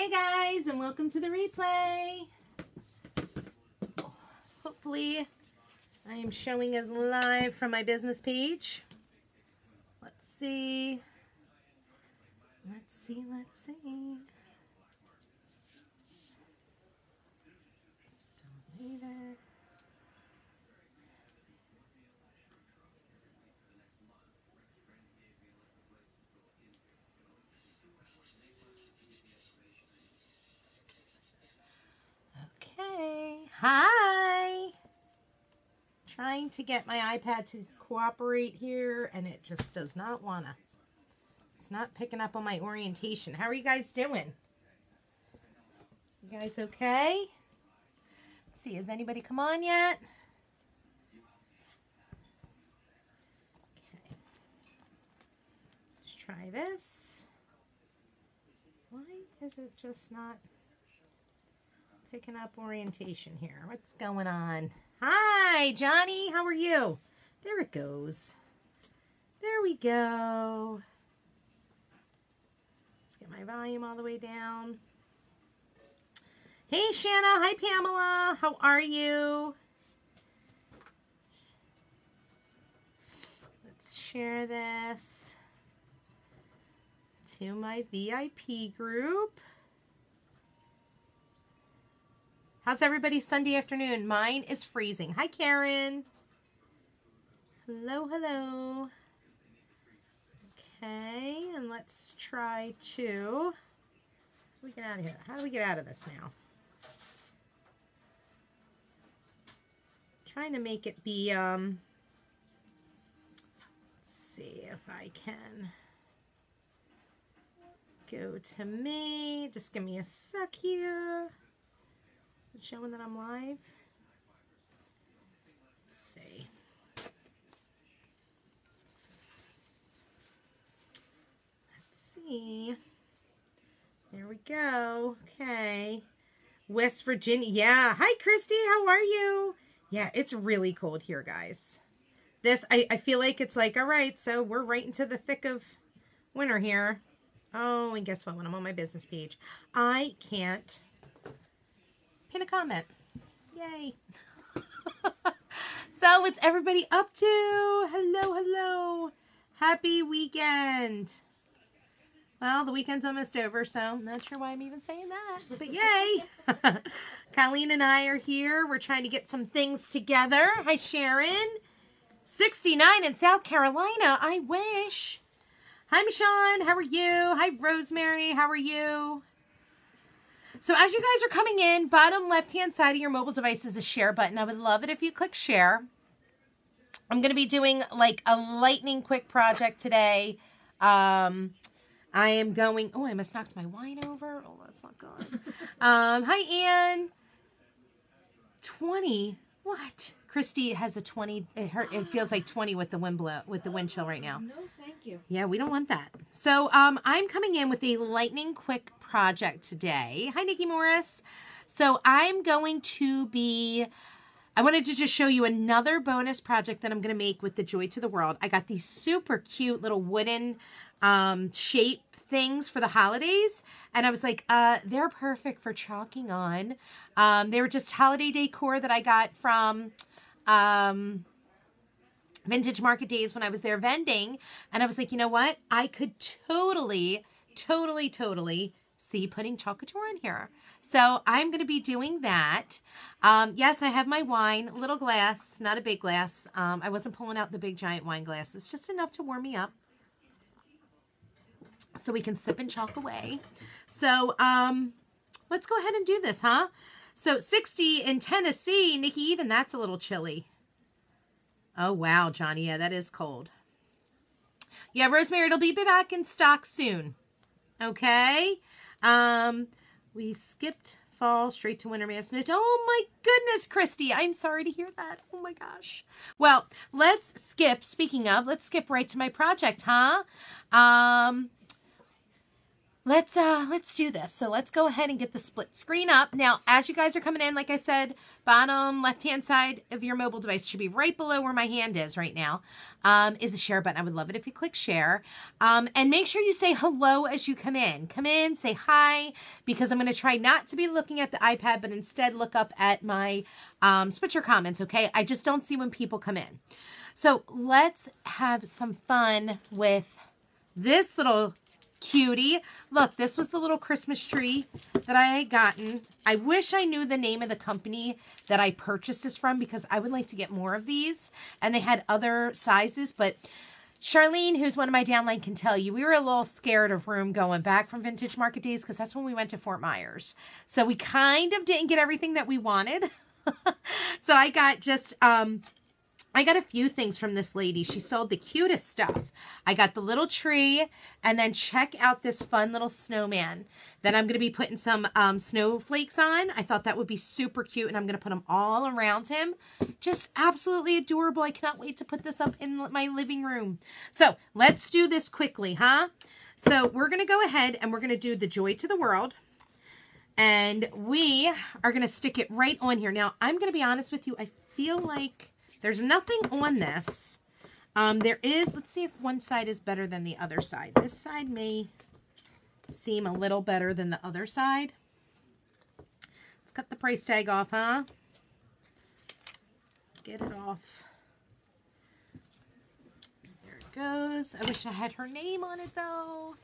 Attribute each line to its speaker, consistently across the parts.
Speaker 1: Hey guys, and welcome to the replay. Hopefully I am showing as live from my business page. Let's see. Let's see. Still later. Okay. Hi. Trying to get my iPad to cooperate here, and it just does not wanna. It's not picking up on my orientation. How are you guys doing? You guys okay? Let's see, has anybody come on yet? Okay. Let's try this. Why is it just not picking up orientation here? What's going on? Hi, Johnny. How are you? There it goes. There we go. Let's get my volume all the way down. Hey, Shanna. Hi, Pamela. How are you? Let's share this to my VIP group. How's everybody's Sunday afternoon? Mine is freezing. Hi, Karen. Hello, hello. Okay, and let's try to... How do we get out of here? How do we get out of this now? Trying to make it be, let's see if I can go to me. Just give me a sec here. Is it showing that I'm live? Let's see. Let's see. There we go. Okay. West Virginia. Yeah. Hi, Christy. How are you? Yeah, it's really cold here, guys. This, I feel like it's like, all right, so we're right into the thick of winter here. Oh, and guess what? When I'm on my business page, I can't pin a comment. Yay. So what's everybody up to? Hello, hello. Happy weekend. Well, the weekend's almost over, so I'm not sure why I'm even saying that, but yay. Colleen and I are here. We're trying to get some things together. Hi, Sharon. 69 in South Carolina. I wish. Hi, Michonne. How are you? Hi, Rosemary. How are you? So as you guys are coming in, bottom left-hand side of your mobile device is a share button. I would love it if you click share. I'm going to be doing like a lightning quick project today. I am going, oh, I almost knocked my wine over. Oh, that's not good. Hi, Ann. 20. What? Christy has a 20. It feels like 20 with the wind chill right now.
Speaker 2: No, thank you.
Speaker 1: Yeah, we don't want that. So I'm coming in with a lightning quick project today. Hi, Nikki Morris. So I'm going to be, I wanted to just show you another bonus project that I'm going to make with the Joy to the World. I got these super cute little wooden shape things for the holidays, and I was like, they're perfect for chalking on. They were just holiday decor that I got from Vintage Market Days when I was there vending, and I was like, you know what? I could totally see putting Chalk Couture on here. So I'm going to be doing that. Yes, I have my wine, little glass, not a big glass. I wasn't pulling out the big giant wine glass. It's just enough to warm me up so we can sip and chalk away. So let's go ahead and do this, huh? So 60 in Tennessee. Nikki, even that's a little chilly. Oh, wow, Johnny. Yeah, that is cold. Yeah, Rosemary, it'll be back in stock soon. Okay. We skipped fall straight to winter. May have snow. Oh, my goodness, Christy. I'm sorry to hear that. Oh, my gosh. Well, let's skip. Speaking of, let's skip right to my project, huh? let's do this. So let's go ahead and get the split screen up. Now, as you guys are coming in, like I said, bottom left-hand side of your mobile device should be right below where my hand is right now, is a share button. I would love it if you click share. And make sure you say hello as you come in. Come in, say hi, because I'm going to try not to be looking at the iPad, but instead look up at my switcher comments, okay? I just don't see when people come in. So let's have some fun with this little cutie. Look, this was the little Christmas tree that I had gotten. I wish I knew the name of the company that I purchased this from, because I would like to get more of these. And they had other sizes, but Charlene, who's one of my downline, can tell you, we were a little scared of room going back from Vintage Market Days, because that's when we went to Fort Myers. So we kind of didn't get everything that we wanted. So I got just, I got a few things from this lady. She sold the cutest stuff. I got the little tree, and then check out this fun little snowman that I'm going to be putting some snowflakes on. I thought that would be super cute, and I'm going to put them all around him. Just absolutely adorable. I cannot wait to put this up in my living room. So let's do this quickly, huh? So we're going to go ahead and we're going to do the Joy to the World. And we are going to stick it right on here. Now, I'm going to be honest with you. I feel like there's nothing on this. There is, let's see if one side is better than the other side. This side may seem a little better than the other side. Let's cut the price tag off, huh? Get it off. There it goes. I wish I had her name on it, though.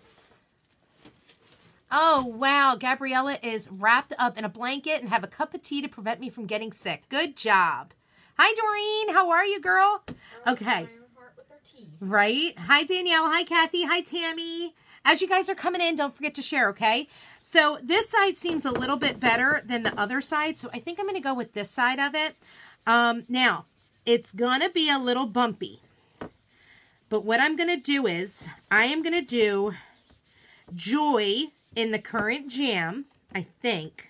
Speaker 1: Oh, wow. Gabriella is wrapped up in a blanket and have a cup of tea to prevent me from getting sick. Good job. Hi, Doreen. How are you, girl? Okay. Right. Hi, Danielle. Hi, Kathy. Hi, Tammy. As you guys are coming in, don't forget to share, okay? So this side seems a little bit better than the other side, so I think I'm going to go with this side of it. Now, it's going to be a little bumpy. But what I'm going to do is I am going to do Joy in the Currant Jam, I think.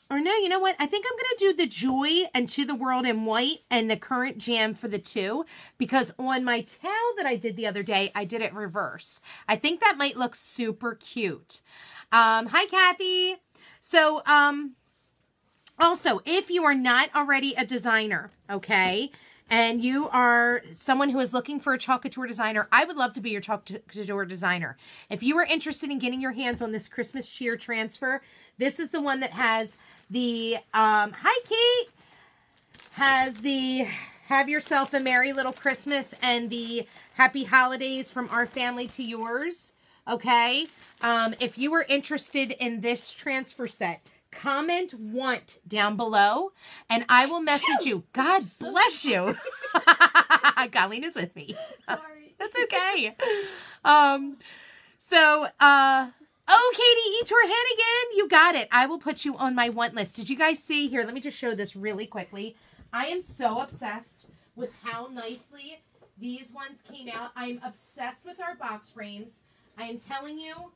Speaker 1: Or no, you know what? I think I'm going to do the Joy and To the World in white and the Currant Jam for the two. Because on my towel that I did the other day, I did it reverse. I think that might look super cute. Hi, Kathy. So, also, if you are not already a designer, okay, and you are someone who is looking for a Chalk Couture designer, I would love to be your Chalk Couture designer. If you are interested in getting your hands on this Christmas cheer transfer, this is the one that has the, hi Kate, has the Have Yourself a Merry Little Christmas and the Happy Holidays from Our Family to Yours, okay? If you are interested in this transfer set, comment want down below and I will message you. God bless you. Colleen is with me.
Speaker 2: Sorry.
Speaker 1: That's okay. Oh, Katie, E. Hannigan, you got it. I will put you on my want list. Did you guys see? Here, let me just show this really quickly. I am so obsessed with how nicely these ones came out. I'm obsessed with our box frames. I am telling you,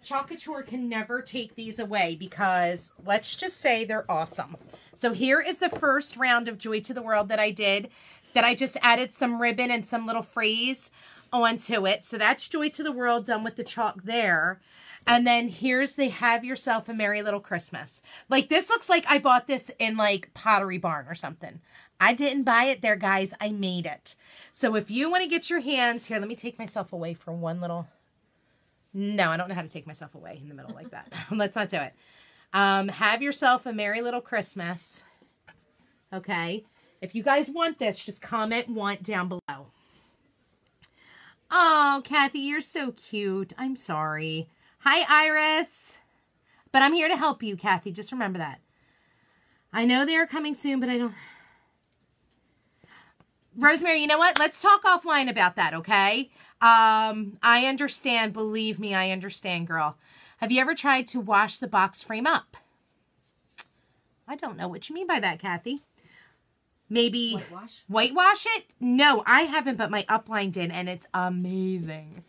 Speaker 1: Chalk Couture can never take these away because let's just say they're awesome. So here is the first round of Joy to the World that I did, that I just added some ribbon and some little phrase onto it. So that's Joy to the World done with the chalk there. And then here's the Have Yourself a Merry Little Christmas. Like this looks like I bought this in like Pottery Barn or something. I didn't buy it there, guys. I made it. So if you want to get your hands here, let me take myself away for one little... No, I don't know how to take myself away in the middle like that. Let's not do it. Have Yourself a Merry Little Christmas. Okay. If you guys want this, just comment want down below. Oh, Kathy, you're so cute. I'm sorry. Hi, Iris. But I'm here to help you, Kathy. Just remember that. I know they are coming soon, but I don't... Rosemary, you know what? Let's talk offline about that, okay? I understand. Believe me, I understand, girl. Have you ever tried to wash the box frame up? I don't know what you mean by that, Kathy. Maybe
Speaker 2: whitewash?
Speaker 1: Whitewash it? No, I haven't, but my upline did, and it's amazing.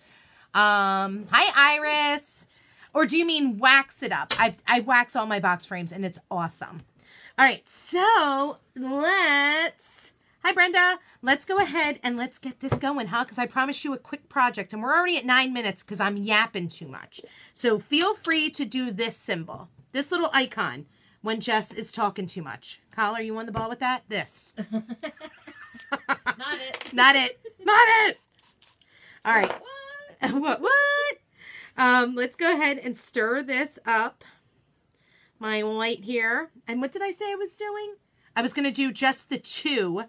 Speaker 1: Hi, Iris. Or do you mean wax it up? I wax all my box frames, and it's awesome. All right, so let's Hi, Brenda. Let's go ahead and let's get this going, huh? Because I promised you a quick project, and we're already at 9 minutes because I'm yapping too much. So feel free to do this symbol, this little icon, when Jess is talking too much. Kyle, are you on the ball with that? This.
Speaker 2: Not it.
Speaker 1: Not it. Not it. All right. What? Let's go ahead and stir this up. My white here. And what did I say I was doing? I was going to do just the 2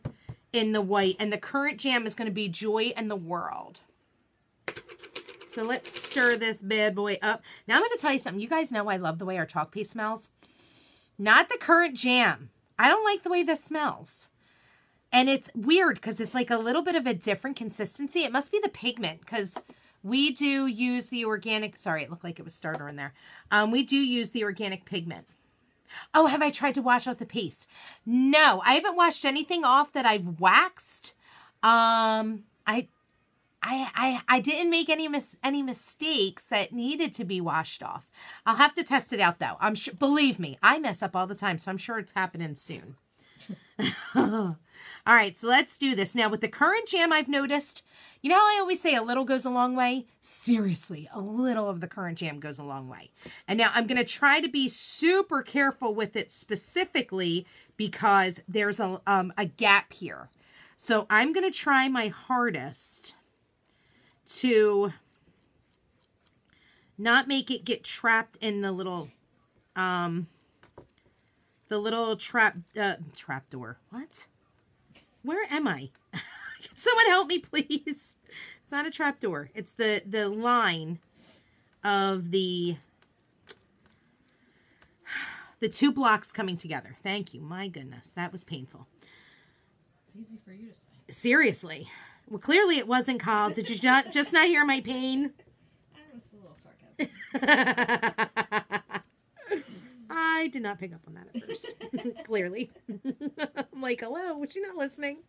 Speaker 1: in the white. And the Currant Jam is going to be Joy and the World. So let's stir this bad boy up. Now I'm going to tell you something. You guys know I love the way our chalk paste smells. Not the Currant Jam. I don't like the way this smells. And it's weird because it's like a little bit of a different consistency. It must be the pigment because we do use the organic. Sorry, it looked like it was starter in there. We do use the organic pigment. Oh, have I tried to wash out the paste? No, I haven't washed anything off that I've waxed. I didn't make any mistakes that needed to be washed off. I'll have to test it out though. I'm sure, believe me, I mess up all the time, so I'm sure it's happening soon. All right, so let's do this. Now with the Currant Jam, I've noticed, you know how I always say a little goes a long way? Seriously, a little of the Currant Jam goes a long way. And now I'm going to try to be super careful with it specifically because there's a gap here. So I'm going to try my hardest to not make it get trapped in the little trap door. What? Where am I? Can someone help me, please? It's not a trap door. It's the line of the 2 blocks coming together. Thank you. My goodness, that was painful.
Speaker 2: It's easy for you to say.
Speaker 1: Seriously. Well, clearly it wasn't, Kyle. Did you just not hear my pain?
Speaker 2: That was a little sarcasm.
Speaker 1: I did not pick up on that at first. Clearly. I'm like, hello, was she not listening?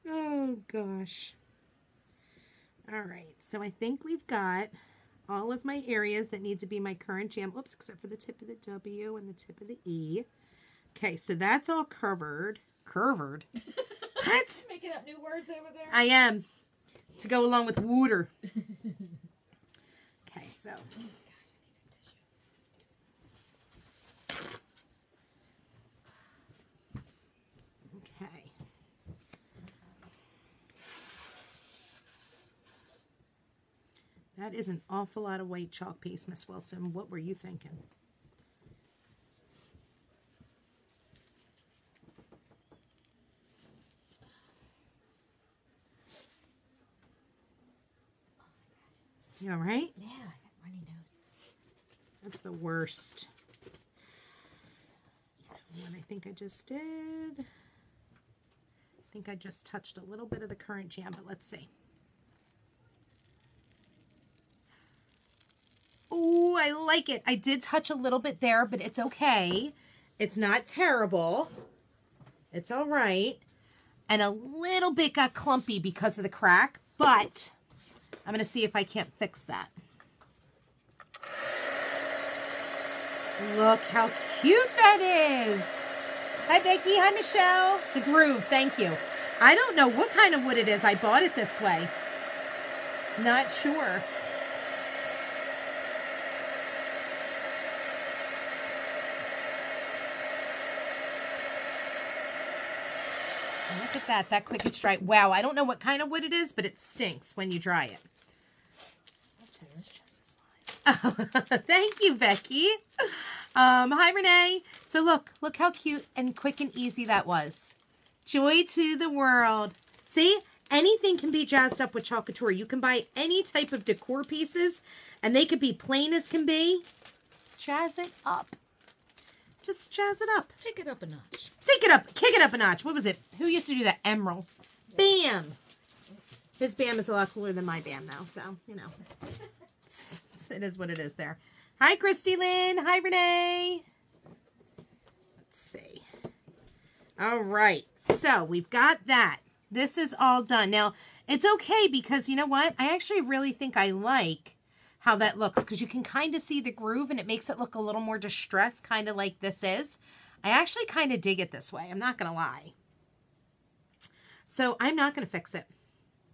Speaker 1: Oh, gosh. All right. So I think we've got all of my areas that need to be my Currant Jam. Oops, except for the tip of the W and the tip of the E. Okay, so that's all covered. Covered? What?
Speaker 2: Making up new words over there.
Speaker 1: I am. To go along with water. Okay, so. Okay. That is an awful lot of white chalk paste, Miss Wilson. What were you thinking? You all right?
Speaker 2: Yeah, I got runny nose.
Speaker 1: That's the worst. What I think I just did. I think I just touched a little bit of the Currant Jam, but let's see. Oh, I like it. I did touch a little bit there, but it's okay. It's not terrible. It's all right. And a little bit got clumpy because of the crack, but I'm going to see if I can't fix that. Look how cute that is. Hi, Becky. Hi, Michelle. The groove. Thank you. I don't know what kind of wood it is. I bought it this way. Not sure. Look at that. That quick it's dry. Wow. I don't know what kind of wood it is, but it stinks when you dry it. Oh, thank you, Becky. Hi, Renee. So look how cute and quick and easy that was. Joy to the world. See, anything can be jazzed up with Chalk Couture. You can buy any type of decor pieces, and they could be plain as can be. Jazz it up. Just jazz it up.
Speaker 2: Take it up a notch.
Speaker 1: Take it up. Kick it up a notch. What was it? Who used to do that? Emerald. Bam. His bam is a lot cooler than my bam now, so, you know. It is what it is there. Hi, Christy Lynn. Hi, Renee. Let's see. All right. So we've got that. This is all done. Now, it's okay because you know what? I actually really think I like how that looks because you can kind of see the groove and it makes it look a little more distressed, kind of like this is. I actually kind of dig it this way. I'm not going to lie. So I'm not going to fix it.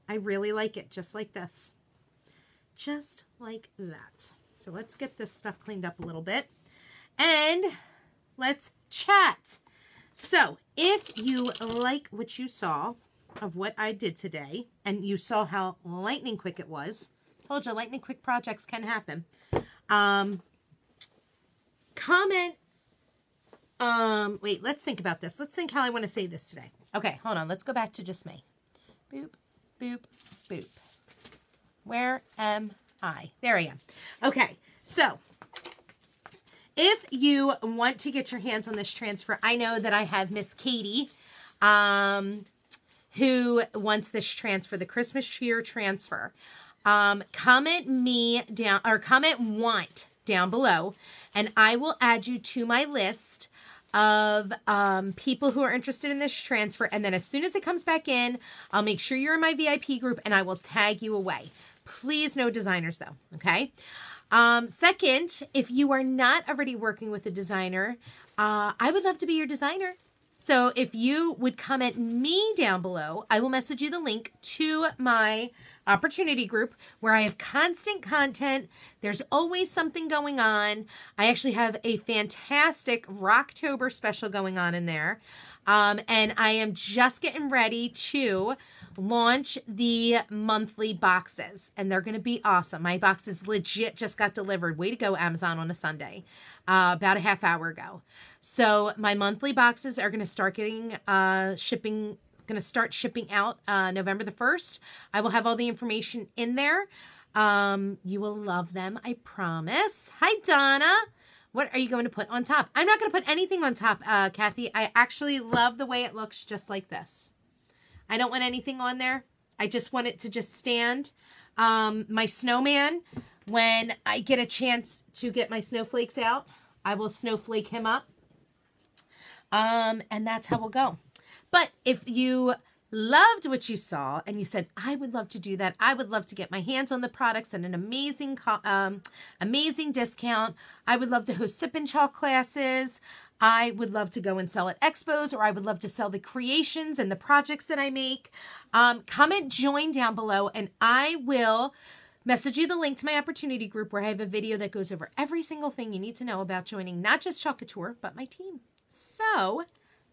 Speaker 1: I really like it just like this. Just like that. So let's get this stuff cleaned up a little bit. And let's chat. So if you like what you saw of what I did today, and you saw how lightning quick it was, told you lightning quick projects can happen. Comment. Wait, let's think about this. Let's think how I want to say this today. Okay, hold on. Let's go back to just me. Boop, boop, boop. Where am I? There I am. Okay, so if you want to get your hands on this transfer, I know that I have Miss Katie, who wants this transfer, the Christmas cheer transfer. Comment me down, or comment want down below, and I will add you to my list of people who are interested in this transfer. And then as soon as it comes back in, I'll make sure you're in my VIP group and I will tag you away. Please, no designers though, okay? Second, if you are not already working with a designer, I would love to be your designer. So if you would comment me down below, I will message you the link to my opportunity group where I have constant content. There's always something going on. I actually have a fantastic Rocktober special going on in there. And I am just getting ready to launch the monthly boxes, and they're going to be awesome. My boxes legit just got delivered. Way to go, Amazon, on a Sunday, about a half hour ago. So my monthly boxes are going to start getting shipping out November the 1st. I will have all the information in there. You will love them, I promise. Hi, Donna. What are you going to put on top? I'm not going to put anything on top, Kathy. I actually love the way it looks just like this. I don't want anything on there. I just want it to just stand. My snowman, when I get a chance to get my snowflakes out, I will snowflake him up. And that's how we'll go. But if you loved what you saw and you said, I would love to do that, I would love to get my hands on the products at an amazing discount, I would love to host sip and chalk classes, I would love to go and sell at expos, or I would love to sell the creations and the projects that I make, comment join down below and I will message you the link to my opportunity group where I have a video that goes over every single thing you need to know about joining not just Chalk Couture, but my team. So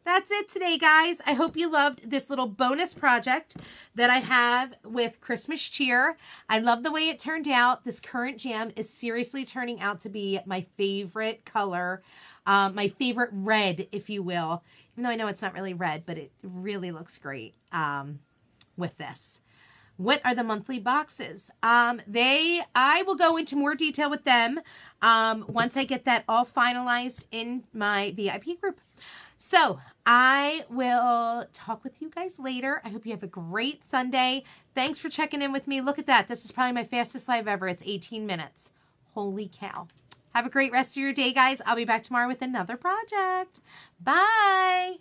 Speaker 1: that's it today, guys. I hope you loved this little bonus project that I have with Christmas cheer. I love the way it turned out. This Currant Jam is seriously turning out to be my favorite color, my favorite red, if you will. Even though I know it's not really red, but it really looks great with this. What are the monthly boxes? I will go into more detail with them once I get that all finalized in my VIP group. So I will talk with you guys later. I hope you have a great Sunday. Thanks for checking in with me. Look at that. This is probably my fastest live ever. It's 18 minutes. Holy cow. Have a great rest of your day, guys. I'll be back tomorrow with another project. Bye.